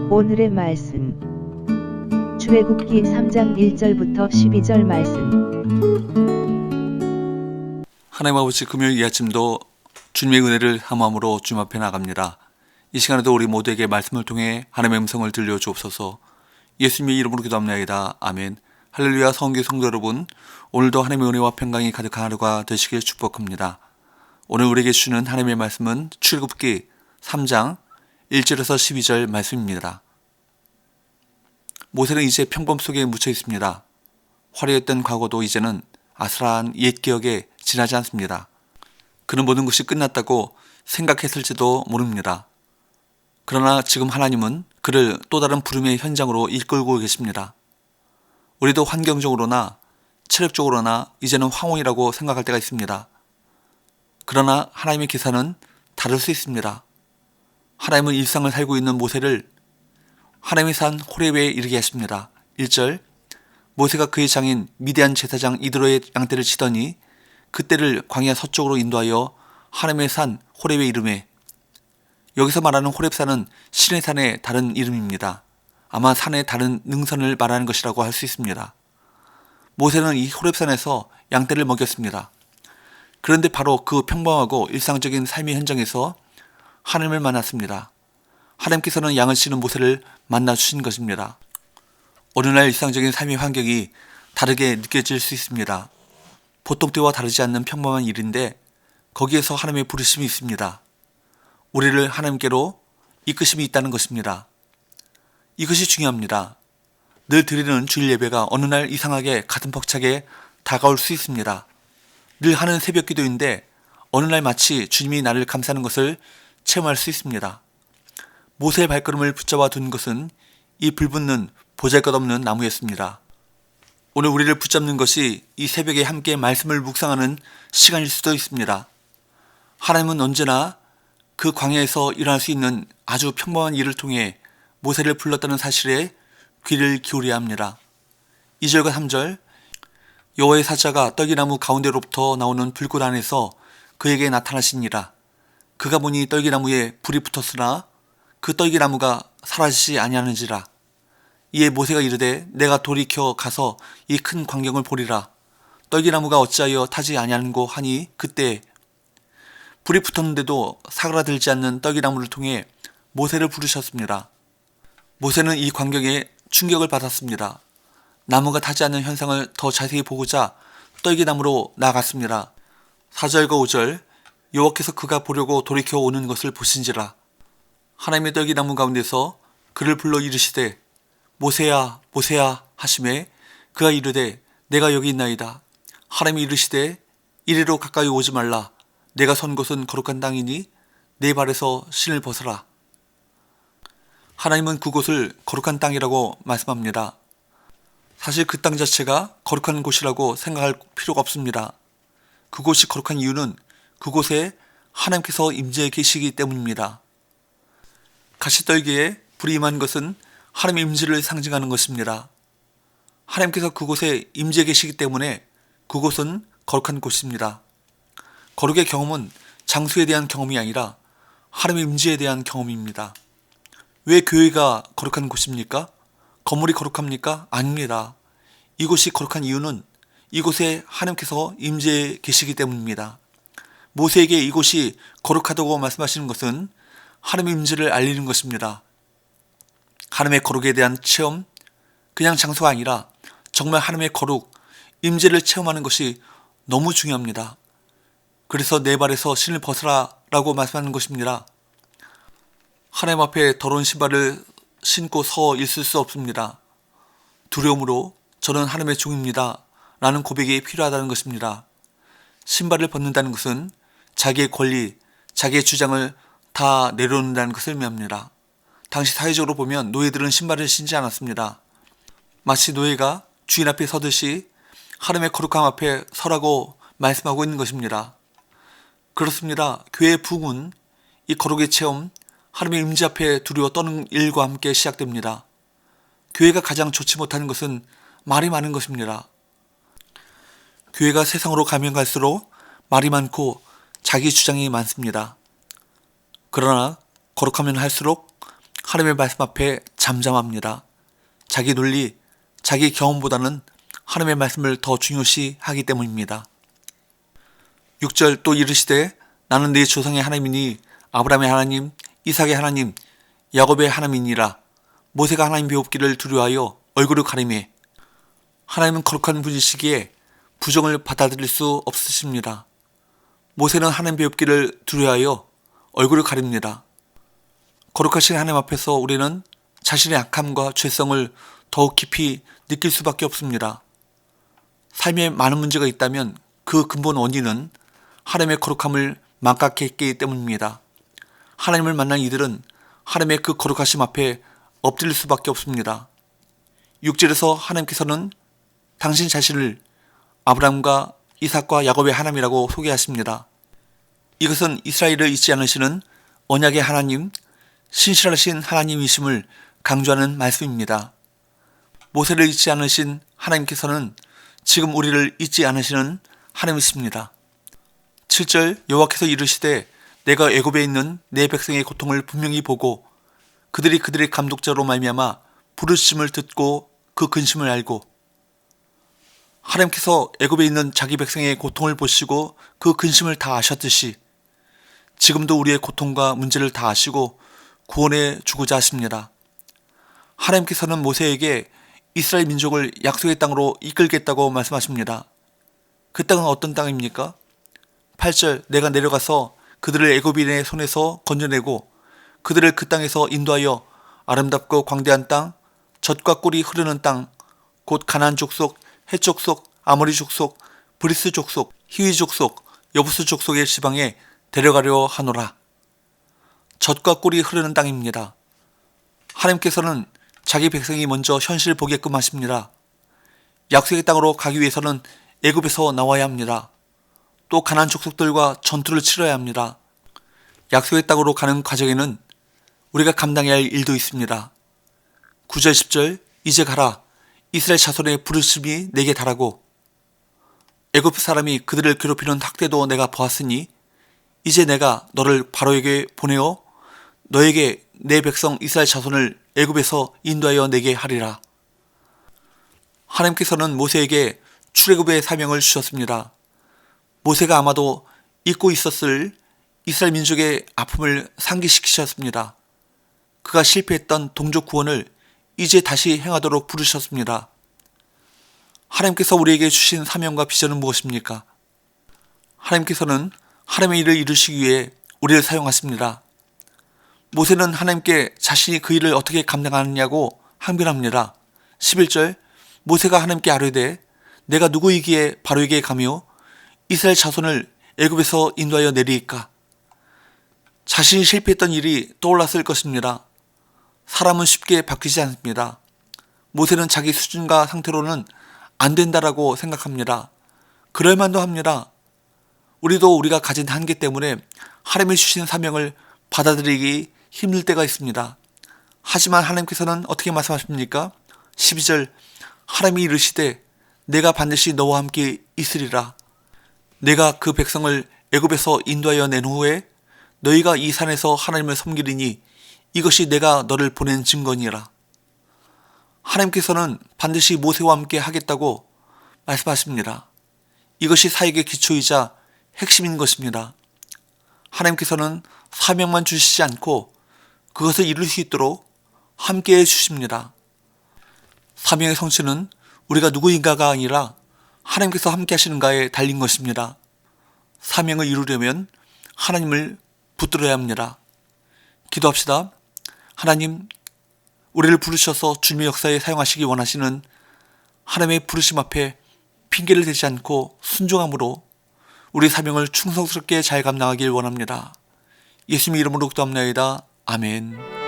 오늘의 말씀, 출애굽기 3장 1절부터 12절 말씀. 하나님 아버지, 금요일 이 아침도 주님의 은혜를 함함으로 주님 앞에 나갑니다. 이 시간에도 우리 모두에게 말씀을 통해 하나님의 음성을 들려주옵소서. 예수님의 이름으로 기도합니다. 아멘. 할렐루야. 성교 성도 여러분, 오늘도 하나님의 은혜와 평강이 가득한 하루가 되시길 축복합니다. 오늘 우리에게 주는 하나님의 말씀은 출애굽기 3장 1절에서 12절 말씀입니다. 모세는 이제 평범 속에 묻혀 있습니다. 화려했던 과거도 이제는 아슬한 옛 기억에 지나지 않습니다. 그는 모든 것이 끝났다고 생각했을지도 모릅니다. 그러나 지금 하나님은 그를 또 다른 부름의 현장으로 이끌고 계십니다. 우리도 환경적으로나 체력적으로나 이제는 황홀이라고 생각할 때가 있습니다. 그러나 하나님의 계산은 다를 수 있습니다. 하나님은 일상을 살고 있는 모세를 하나님의 산 호렙에 이르게 하십니다. 1절, 모세가 그의 장인 미디안 제사장 이드로의 양떼를 치더니 그때를 광야 서쪽으로 인도하여 하나님의 산 호렙에 이르매. 여기서 말하는 호렙산은 신의 산의 다른 이름입니다. 아마 산의 다른 능선을 말하는 것이라고 할 수 있습니다. 모세는 이 호렙산에서 양떼를 먹였습니다. 그런데 바로 그 평범하고 일상적인 삶의 현장에서 하나님을 만났습니다. 하나님께서는 양을 치는 모세를 만나 주신 것입니다. 어느 날 일상적인 삶의 환경이 다르게 느껴질 수 있습니다. 보통 때와 다르지 않는 평범한 일인데 거기에서 하나님의 부르심이 있습니다. 우리를 하나님께로 이끄심이 있다는 것입니다. 이것이 중요합니다. 늘 드리는 주일 예배가 어느 날 이상하게 가슴 벅차게 다가올 수 있습니다. 늘 하는 새벽 기도인데 어느 날 마치 주님이 나를 감싸는 것을 체험할 수 있습니다. 모세의 발걸음을 붙잡아 둔 것은 이 불붙는 보잘것없는 나무였습니다. 오늘 우리를 붙잡는 것이 이 새벽에 함께 말씀을 묵상하는 시간일 수도 있습니다. 하나님은 언제나 그 광야에서 일어날 수 있는 아주 평범한 일을 통해 모세를 불렀다는 사실에 귀를 기울여야 합니다. 2절과 3절, 여호와의 사자가 떨기나무 가운데로부터 나오는 불꽃 안에서 그에게 나타나시니라. 그가 보니 떨기나무에 불이 붙었으나 그 떨기나무가 사라지지 아니하는지라. 이에 모세가 이르되 내가 돌이켜 가서 이 큰 광경을 보리라. 떨기나무가 어찌하여 타지 아니하는고 하니 그때 불이 붙었는데도 사그라들지 않는 떨기나무를 통해 모세를 부르셨습니다. 모세는 이 광경에 충격을 받았습니다. 나무가 타지 않는 현상을 더 자세히 보고자 떨기나무로 나아갔습니다. 4절과 5절, 여호와께서 그가 보려고 돌이켜 오는 것을 보신지라. 하나님의 떨기나무 가운데서 그를 불러 이르시되 모세야 모세야 하시매 그가 이르되 내가 여기 있나이다. 하나님이 이르시되 이리로 가까이 오지 말라. 내가 선 곳은 거룩한 땅이니 내 발에서 신을 벗어라. 하나님은 그곳을 거룩한 땅이라고 말씀합니다. 사실 그 땅 자체가 거룩한 곳이라고 생각할 필요가 없습니다. 그곳이 거룩한 이유는 그곳에 하나님께서 임재해 계시기 때문입니다. 가시떨기에 불이 임한 것은 하나님의 임재를 상징하는 것입니다. 하나님께서 그곳에 임재해 계시기 때문에 그곳은 거룩한 곳입니다. 거룩의 경험은 장소에 대한 경험이 아니라 하나님의 임재에 대한 경험입니다. 왜 교회가 거룩한 곳입니까? 건물이 거룩합니까? 아닙니다. 이곳이 거룩한 이유는 이곳에 하나님께서 임재해 계시기 때문입니다. 모세에게 이곳이 거룩하다고 말씀하시는 것은 하나님의 임재를 알리는 것입니다. 하나님의 거룩에 대한 체험, 그냥 장소가 아니라 정말 하나님의 거룩, 임재를 체험하는 것이 너무 중요합니다. 그래서 내 발에서 신을 벗어라 라고 말씀하는 것입니다. 하나님 앞에 더러운 신발을 신고 서 있을 수 없습니다. 두려움으로 저는 하나님의 종입니다 라는 고백이 필요하다는 것입니다. 신발을 벗는다는 것은 자기의 권리, 자기의 주장을 다 내려놓는다는 것을 의미합니다. 당시 사회적으로 보면 노예들은 신발을 신지 않았습니다. 마치 노예가 주인 앞에 서듯이 하나님의 거룩함 앞에 서라고 말씀하고 있는 것입니다. 그렇습니다. 교회의 부흥은 이 거룩의 체험, 하나님의 임재 앞에 두려워 떠는 일과 함께 시작됩니다. 교회가 가장 좋지 못하는 것은 말이 많은 것입니다. 교회가 세상으로 가면 갈수록 말이 많고 자기 주장이 많습니다. 그러나 거룩하면 할수록 하나님의 말씀 앞에 잠잠합니다. 자기 논리, 자기 경험보다는 하나님의 말씀을 더 중요시 하기 때문입니다. 6절 또 이르시되 나는 네 조상의 하나님이니 아브라함의 하나님, 이삭의 하나님, 야곱의 하나님이니라. 모세가 하나님 배웁기를 두려워하여 얼굴을 가리매. 하나님은 거룩한 분이시기에 부정을 받아들일 수 없으십니다. 모세는 하나님 배웁기를 두려워하여 얼굴을 가립니다. 거룩하신 하나님 앞에서 우리는 자신의 악함과 죄성을 더욱 깊이 느낄 수밖에 없습니다. 삶에 많은 문제가 있다면 그 근본 원인은 하나님의 거룩함을 망각했기 때문입니다. 하나님을 만난 이들은 하나님의 그 거룩하심 앞에 엎드릴 수밖에 없습니다. 6절에서 하나님께서는 당신 자신을 아브라함과 이삭과 야곱의 하나님이라고 소개하십니다. 이것은 이스라엘을 잊지 않으시는 언약의 하나님, 신실하신 하나님이심을 강조하는 말씀입니다. 모세를 잊지 않으신 하나님께서는 지금 우리를 잊지 않으시는 하나님이십니다. 7절 여호와께서 이르시되 내가 애굽에 있는 내 백성의 고통을 분명히 보고 그들이 그들의 감독자로 말미암아 부르심을 듣고 그 근심을 알고. 하나님께서 애굽에 있는 자기 백성의 고통을 보시고 그 근심을 다 아셨듯이 지금도 우리의 고통과 문제를 다 아시고 구원해 주고자 하십니다. 하나님께서는 모세에게 이스라엘 민족을 약속의 땅으로 이끌겠다고 말씀하십니다. 그 땅은 어떤 땅입니까? 8절 내가 내려가서 그들을 애굽인의 손에서 건져내고 그들을 그 땅에서 인도하여 아름답고 광대한 땅, 젖과 꿀이 흐르는 땅, 곧 가나안 족속, 헷 족속, 아모리 족속, 브리스 족속, 히위 족속, 여부스 족속의 지방에 데려가려 하노라. 젖과 꿀이 흐르는 땅입니다. 하나님께서는 자기 백성이 먼저 현실을 보게끔 하십니다. 약속의 땅으로 가기 위해서는 애굽에서 나와야 합니다. 또 가나안 족속들과 전투를 치러야 합니다. 약속의 땅으로 가는 과정에는 우리가 감당해야 할 일도 있습니다. 9절 10절 이제 가라. 이스라엘 자손의 부르심이 내게 달하고 애굽 사람이 그들을 괴롭히는 학대도 내가 보았으니 이제 내가 너를 바로에게 보내어 너에게 내 백성 이스라엘 자손을 애굽에서 인도하여 내게 하리라. 하나님께서는 모세에게 출애굽의 사명을 주셨습니다. 모세가 아마도 잊고 있었을 이스라엘 민족의 아픔을 상기시키셨습니다. 그가 실패했던 동족 구원을 이제 다시 행하도록 부르셨습니다. 하나님께서 우리에게 주신 사명과 비전은 무엇입니까? 하나님께서는 하나님의 일을 이루시기 위해 우리를 사용하십니다. 모세는 하나님께 자신이 그 일을 어떻게 감당하느냐고 항변합니다. 11절 모세가 하나님께 아뢰되 내가 누구이기에 바로에게 가며 이스라엘 자손을 애굽에서 인도하여 내리이까. 자신이 실패했던 일이 떠올랐을 것입니다. 사람은 쉽게 바뀌지 않습니다. 모세는 자기 수준과 상태로는 안 된다라고 생각합니다. 그럴 만도 합니다. 우리도 우리가 가진 한계 때문에 하나님이 주신 사명을 받아들이기 힘들 때가 있습니다. 하지만 하나님께서는 어떻게 말씀하십니까? 12절 하나님이 이르시되 내가 반드시 너와 함께 있으리라. 내가 그 백성을 애굽에서 인도하여 낸 후에 너희가 이 산에서 하나님을 섬기리니 이것이 내가 너를 보낸 증거니라. 하나님께서는 반드시 모세와 함께 하겠다고 말씀하십니다. 이것이 사역의 기초이자 핵심인 것입니다. 하나님께서는 사명만 주시지 않고 그것을 이룰 수 있도록 함께해 주십니다. 사명의 성취는 우리가 누구인가가 아니라 하나님께서 함께 하시는가에 달린 것입니다. 사명을 이루려면 하나님을 붙들어야 합니다. 기도합시다. 하나님, 우리를 부르셔서 주님의 역사에 사용하시기 원하시는 하나님의 부르심 앞에 핑계를 대지 않고 순종함으로 우리 사명을 충성스럽게 잘 감당하길 원합니다. 예수님의 이름으로 기도합나이다. 아멘.